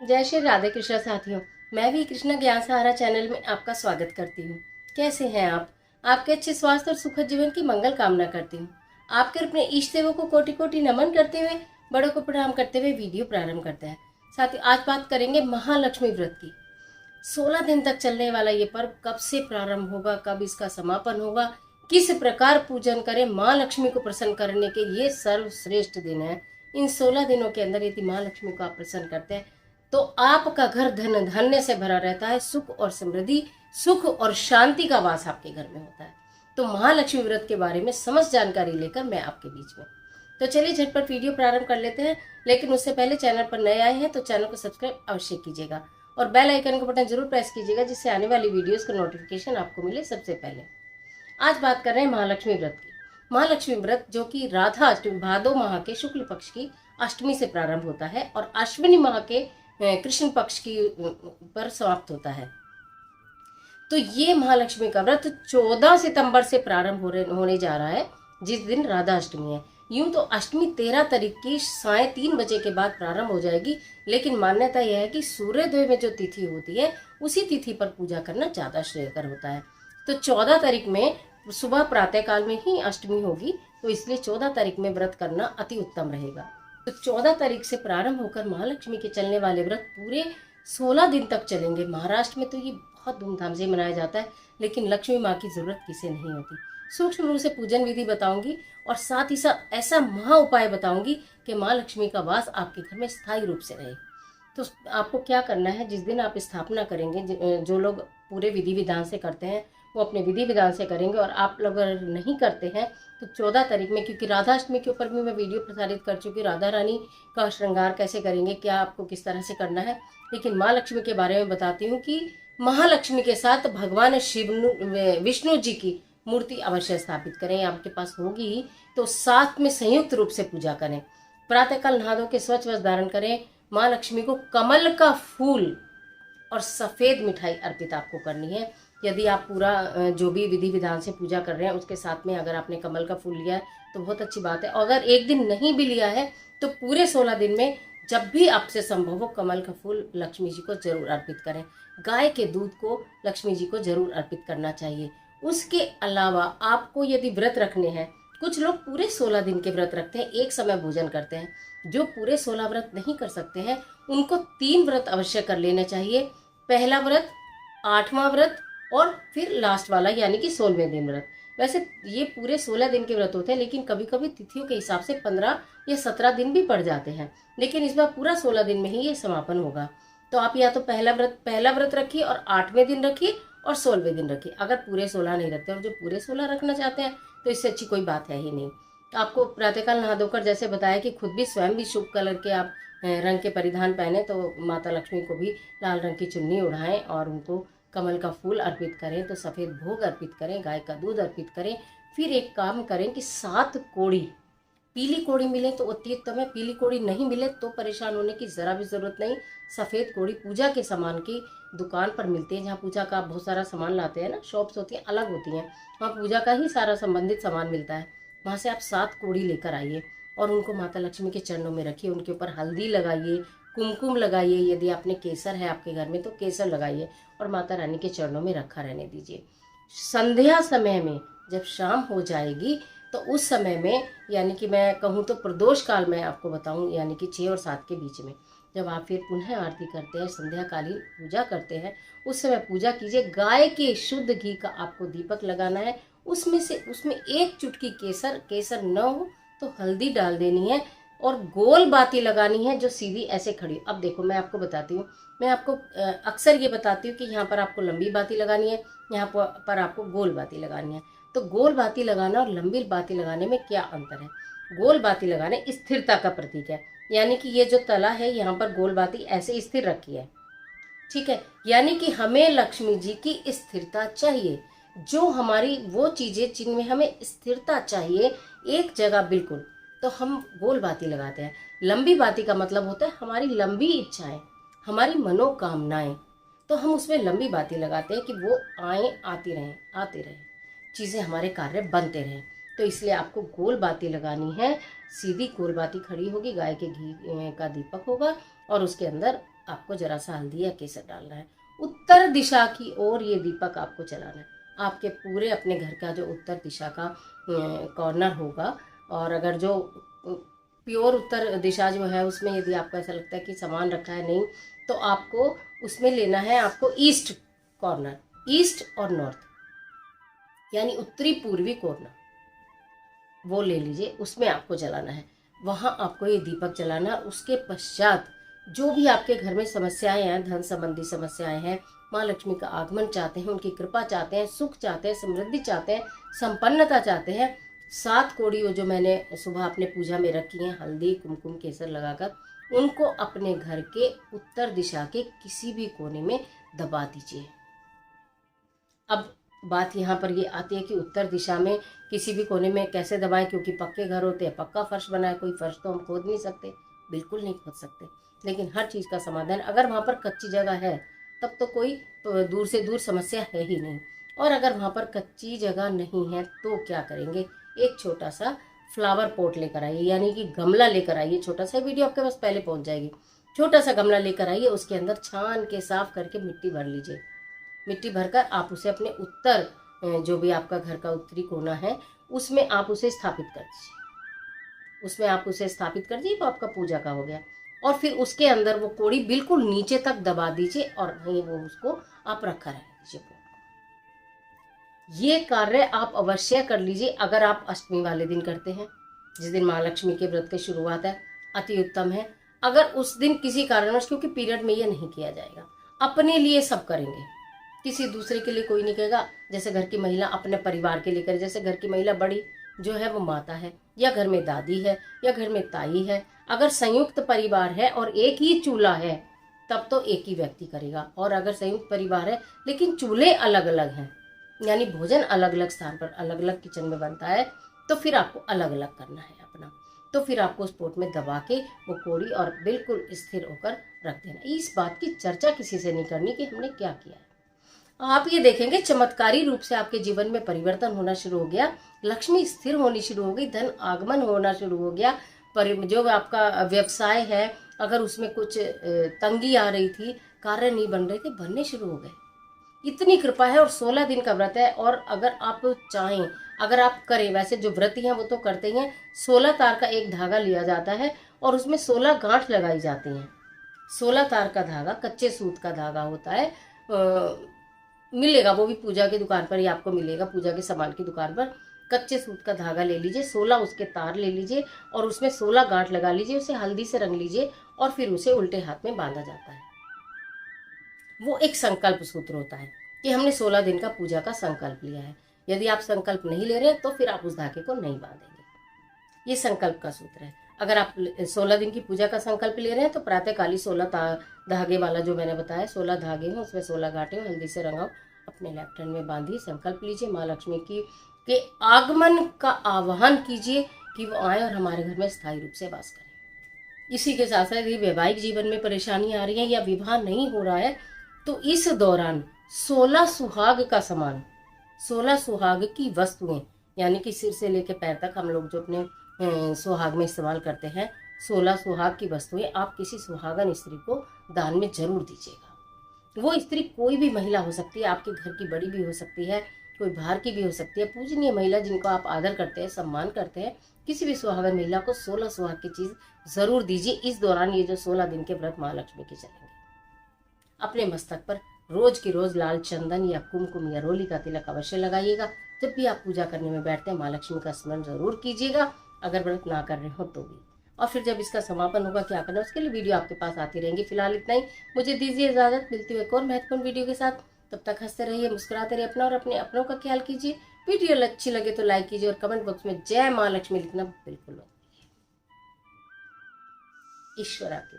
जय श्री राधे कृष्ण साथियों। मैं भी कृष्ण ज्ञान सहारा चैनल में आपका स्वागत करती हूँ। कैसे हैं आप? आपके अच्छे स्वास्थ्य और सुखद जीवन की मंगल कामना करती हूँ। आपके अपने इष्ट देवों को कोटि कोटि नमन करते हुए, बड़ों को प्रणाम करते हुए वीडियो प्रारंभ करते हैं। साथियों, आज बात करेंगे महालक्ष्मी व्रत की। 16 दिन तक चलने वाला ये पर्व कब से प्रारंभ होगा, कब इसका समापन होगा, किस प्रकार पूजन करें, माँ लक्ष्मी को प्रसन्न करने के ये सर्वश्रेष्ठ दिन है। इन 16 दिनों के अंदर यदि माँ लक्ष्मी को आप प्रसन्न करते हैं तो आपका घर धन धान्य से भरा रहता है। सुख और समृद्धि, सुख और शांति का वास आपके घर में होता है। तो महालक्ष्मी व्रत के बारे में समस्त जानकारी लेकर मैं आपके बीच में। तो चलिए झटपट वीडियो प्रारंभ कर लेते हैं, लेकिन उससे पहले चैनल पर नए आए हैं तो चैनल को सब्सक्राइब अवश्य कीजिएगा और बेल आइकन का बटन जरूर प्रेस कीजिएगा, जिससे आने वाली वीडियोस का नोटिफिकेशन आपको मिले सबसे पहले। आज बात कर रहे हैं महालक्ष्मी व्रत की। महालक्ष्मी व्रत जो कि राधा अष्टमी भादो माह के शुक्ल पक्ष की अष्टमी से प्रारंभ होता है और अश्विनी माह के कृष्ण पक्ष की पर समाप्त होता है। तो ये महालक्ष्मी का व्रत 14 सितंबर से प्रारंभ होने जा रहा है, जिस दिन राधा अष्टमी है। यूं तो अष्टमी 13 तारीख की 3:30 बजे के बाद प्रारंभ हो जाएगी, लेकिन मान्यता यह है कि सूर्योदय में जो तिथि होती है उसी तिथि पर पूजा करना ज्यादा श्रेयकर होता है। तो 14 तारीख में सुबह प्रातः काल में ही अष्टमी होगी, तो इसलिए 14 तारीख में व्रत करना अति उत्तम रहेगा। तो 14 तारीख से प्रारंभ होकर महालक्ष्मी के चलने वाले व्रत पूरे 16 दिन तक चलेंगे। महाराष्ट्र में तो ये बहुत धूमधाम से मनाया जाता है, लेकिन लक्ष्मी माँ की जरूरत किसे नहीं होती। सूक्ष्म रूप से पूजन विधि बताऊंगी और साथ ही साथ ऐसा महा उपाय बताऊंगी कि माँ लक्ष्मी का वास आपके घर में स्थायी रूप से रहे। तो आपको क्या करना है, जिस दिन आप स्थापना करेंगे, जो लोग पूरे विधि विधान से करते हैं वो अपने विधि विधान से करेंगे, और आप लोग अगर नहीं करते हैं तो 14 तारीख में, क्योंकि राधाष्टमी के ऊपर भी मैं वीडियो प्रसारित कर चुकी, राधा रानी का श्रृंगार कैसे करेंगे, क्या आपको किस तरह से करना है। लेकिन माँ लक्ष्मी के बारे में बताती हूँ कि महालक्ष्मी के साथ भगवान विष्णु जी की मूर्ति अवश्य स्थापित करें। आपके पास होगी तो साथ में संयुक्त रूप से पूजा करें। प्रातःकाल नहा धो के स्वच्छ वस्त्र धारण करें। माँ लक्ष्मी को कमल का फूल और सफेद मिठाई अर्पित आपको करनी है। यदि आप पूरा जो भी विधि विधान से पूजा कर रहे हैं उसके साथ में अगर आपने कमल का फूल लिया है तो बहुत अच्छी बात है। अगर एक दिन नहीं भी लिया है तो पूरे 16 दिन में जब भी आपसे संभव हो कमल का फूल लक्ष्मी जी को जरूर अर्पित करें। गाय के दूध को लक्ष्मी जी को जरूर अर्पित करना चाहिए। उसके अलावा आपको यदि व्रत रखने हैं, कुछ लोग पूरे 16 दिन के व्रत रखते हैं, एक समय भोजन करते हैं। जो पूरे 16 व्रत नहीं कर सकते हैं उनको 3 व्रत अवश्य कर लेने चाहिए। पहला व्रत, 8वां व्रत और फिर लास्ट वाला यानी कि 16वें दिन व्रत। वैसे ये पूरे 16 दिन के व्रत होते हैं, लेकिन कभी कभी तिथियों के हिसाब से 15 या 17 दिन भी पड़ जाते हैं, लेकिन इस बार पूरा 16 दिन में ही ये समापन होगा। तो आप या तो पहला व्रत रखिए और 8वें दिन रखिए और 16वें दिन रखिए। अगर पूरे 16 नहीं रखते और जो पूरे 16 रखना चाहते हैं तो इससे अच्छी कोई बात है ही नहीं। तो आपको प्रातःकाल नहा धोकर, जैसे बताया कि खुद भी स्वयं भी शुभ कलर के आप रंग के परिधान पहने, तो माता लक्ष्मी को भी लाल रंग की चुन्नी उड़ाएं और उनको कमल का फूल अर्पित करें, तो सफ़ेद भोग अर्पित करें, गाय का दूध अर्पित करें। फिर एक काम करें कि 7 कोड़ी, पीली कोड़ी मिले तो अति उत्तम है, पीली कोड़ी नहीं मिले तो परेशान होने की ज़रा भी ज़रूरत नहीं। सफ़ेद कोड़ी पूजा के सामान की दुकान पर मिलती है, जहाँ पूजा का बहुत सारा सामान लाते हैं ना, शॉप्स होती हैं अलग होती हैं, वहाँ पूजा का ही सारा संबंधित सामान मिलता है। वहाँ से आप 7 कोड़ी लेकर आइए और उनको माता लक्ष्मी के चरणों में रखिए। उनके ऊपर हल्दी लगाइए, कुमकुम लगाइए, यदि आपने केसर है आपके घर में तो केसर लगाइए और माता रानी के चरणों में रखा रहने दीजिए। संध्या समय में जब शाम हो जाएगी तो उस समय में, यानी कि मैं कहूँ तो प्रदोष काल में आपको बताऊँ, यानी कि 6 और 7 के बीच में, जब आप फिर पुनः आरती करते हैं, संध्याकालीन पूजा करते हैं, उस समय पूजा कीजिए। गाय के शुद्ध घी का आपको दीपक लगाना है। उसमें 1 चुटकी केसर न हो तो हल्दी डाल देनी है और गोल बाती लगानी है जो सीधी ऐसे खड़ी। अब देखो मैं आपको बताती हूँ, मैं आपको अक्सर ये बताती हूँ कि यहाँ पर आपको लंबी बाती लगानी है, यहाँ पर आपको गोल बाती लगानी है। तो गोल बाती लगाना और लंबी बाती लगाने में क्या अंतर है? गोल बाती लगाने स्थिरता का प्रतीक है, यानी कि ये जो तला है यहाँ पर गोल बाती ऐसे स्थिर रखी है, ठीक है। यानी कि हमें लक्ष्मी जी की स्थिरता चाहिए, जो हमारी वो चीजें जिनमें हमें स्थिरता चाहिए एक जगह बिल्कुल, तो हम गोल बाती लगाते हैं। लंबी बाती का मतलब होता है हमारी लंबी इच्छाएं, हमारी मनोकामनाएं, तो हम उसमें लंबी बाती लगाते हैं कि वो आए, आती रहें, आते रहें, चीज़ें हमारे कार्य बनते रहें। तो इसलिए आपको गोल बाती लगानी है। सीधी गोल बाती खड़ी होगी, गाय के घी का दीपक होगा और उसके अंदर आपको जरा सा हल्दी या केसर डालना है। उत्तर दिशा की ओर ये दीपक आपको जलाना है। आपके पूरे अपने घर का जो उत्तर दिशा का कॉर्नर होगा, और अगर जो प्योर उत्तर दिशा जो है उसमें यदि आपको ऐसा लगता है कि सामान रखा है नहीं, तो आपको उसमें लेना है आपको ईस्ट कॉर्नर, ईस्ट और नॉर्थ यानी उत्तरी पूर्वी कॉर्नर, वो ले लीजिए, उसमें आपको जलाना है। वहाँ आपको ये दीपक जलाना। उसके पश्चात जो भी आपके घर में समस्याएं हैं, धन संबंधी समस्याएं हैं, माँ लक्ष्मी का आगमन चाहते हैं, उनकी कृपा चाहते हैं, सुख चाहते हैं, समृद्धि चाहते हैं, संपन्नता चाहते हैं, 7 कोड़ी वो जो मैंने सुबह अपने पूजा में रखी हैं हल्दी कुमकुम केसर लगाकर, उनको अपने घर के उत्तर दिशा के किसी भी कोने में दबा दीजिए। अब बात यहाँ पर ये आती है कि उत्तर दिशा में किसी भी कोने में कैसे दबाएं, क्योंकि पक्के घर होते हैं, पक्का फर्श बना है, कोई फर्श तो हम खोद नहीं सकते, बिल्कुल नहीं खोद सकते। लेकिन हर चीज़ का समाधान, अगर वहाँ पर कच्ची जगह है तब तो कोई दूर से दूर समस्या है ही नहीं। और अगर वहाँ पर कच्ची जगह नहीं है तो क्या करेंगे, एक छोटा सा फ्लावर पॉट लेकर आइए, यानी कि गमला लेकर आइए। छोटा सा वीडियो आपके पास पहले पहुँच जाएगी। छोटा सा गमला लेकर आइए, उसके अंदर छान के साफ करके मिट्टी भर लीजिए। मिट्टी भरकर आप उसे अपने उत्तर, जो भी आपका घर का उत्तरी कोना है, उसमें आप उसे स्थापित कर दीजिए। उसमें आप उसे स्थापित कर दीजिए, वो आपका पूजा का हो गया। और फिर उसके अंदर वो कोड़ी बिल्कुल नीचे तक दबा दीजिए और वहीं वो उसको आप रखा रहने दीजिए। ये कार्य आप अवश्य कर लीजिए। अगर आप अष्टमी वाले दिन करते हैं, जिस दिन महालक्ष्मी के व्रत की शुरुआत है, अति उत्तम है। अगर उस दिन किसी कारणवश, क्योंकि पीरियड में ये नहीं किया जाएगा, अपने लिए सब करेंगे, किसी दूसरे के लिए कोई नहीं कहेगा। जैसे घर की महिला अपने परिवार के लिए करे, जैसे घर की महिला बड़ी जो है वो माता है, या घर में दादी है, या घर में ताई है। अगर संयुक्त परिवार है और एक ही चूल्हा है तब तो एक ही व्यक्ति करेगा। और अगर संयुक्त परिवार है लेकिन चूल्हे अलग अलग हैं, यानी भोजन अलग अलग स्थान पर अलग अलग किचन में बनता है, तो फिर आपको अलग अलग करना है अपना। तो फिर आपको उस पोट में दबा के वो कोड़ी और बिल्कुल स्थिर होकर रख देना। इस बात की चर्चा किसी से नहीं करनी कि हमने क्या किया है। आप ये देखेंगे चमत्कारी रूप से आपके जीवन में परिवर्तन होना शुरू हो गया, लक्ष्मी स्थिर होनी शुरू हो गई, धन आगमन होना शुरू हो गया। पर जो आपका व्यवसाय है, अगर उसमें कुछ तंगी आ रही थी, कार्य नहीं बन रहे थे, बनने शुरू हो गए। इतनी कृपा है। और 16 दिन का व्रत है। और अगर आप चाहें, अगर आप करें, वैसे जो व्रती हैं वो तो करते ही हैं, 16 तार का एक धागा लिया जाता है और उसमें 16 गांठ लगाई जाती हैं। 16 तार का धागा कच्चे सूत का धागा होता है, मिलेगा वो भी पूजा की दुकान पर ही आपको मिलेगा, पूजा के सामान की दुकान पर। कच्चे सूत का धागा ले लीजिए, 16 उसके तार ले लीजिए और उसमें 16 गांठ लगा लीजिए, उसे हल्दी से रंग लीजिए और फिर उसे उल्टे हाथ में बांधा जाता है। वो एक संकल्प सूत्र होता है कि हमने 16 दिन का पूजा का संकल्प लिया है। यदि आप संकल्प नहीं ले रहे तो फिर आप उस धागे को नहीं बांधेंगे। ये संकल्प का सूत्र है। अगर आप 16 दिन की पूजा का संकल्प ले रहे हैं तो प्रातःकाली 16 धागे वाला जो मैंने बताया, 16 धागे हैं, उसमें 16 गांठें हल्दी से रंगाओ, अपने लेफ्ट हैंड में बांधिए, संकल्प लीजिए, माँ लक्ष्मी की के आगमन का आह्वान कीजिए कि वो आए और हमारे घर में स्थायी रूप से वास करें। इसी के साथ साथ यदि वैवाहिक जीवन में परेशानी आ रही है या विवाह नहीं हो रहा है, तो इस दौरान 16 सुहाग का सामान, 16 सुहाग की वस्तुएं, यानी कि सिर से लेकर पैर तक हम लोग जो अपने सुहाग में इस्तेमाल करते हैं, 16 सुहाग की वस्तुएं आप किसी सुहागन स्त्री को दान में जरूर दीजिएगा। वो स्त्री कोई भी महिला हो सकती है, आपके घर की बड़ी भी हो सकती है, कोई बाहर की भी हो सकती है, पूजनीय महिला जिनको आप आदर करते हैं, सम्मान करते हैं, किसी भी सुहागन महिला को 16 सुहाग की चीज जरूर दीजिए। इस दौरान ये जो 16 दिन के व्रत महालक्ष्मी के चलेंगे, अपने मस्तक पर रोज की रोज लाल चंदन या कुमकुम या रोली का तिलक अवश्य लगाइएगा। जब भी आप पूजा करने में बैठते हैं माँ लक्ष्मी का स्मरण जरूर कीजिएगा, अगर व्रत ना कर रहे हो तो भी। और फिर जब इसका समापन होगा क्या करना, उसके लिए वीडियो आपके पास आती रहेंगी। फिलहाल इतना ही, मुझे दीजिए इजाजत, मिलती हुई एक और महत्वपूर्ण वीडियो के साथ। तब तक हंसते रहिए, मुस्कुराते रहिए, अपना और अपने अपनों का ख्याल कीजिए। वीडियो अच्छी लगे तो लाइक कीजिए और कमेंट बॉक्स में जय माँ लक्ष्मी लिखना बिल्कुल मत भूलिए। ईश्वर आपके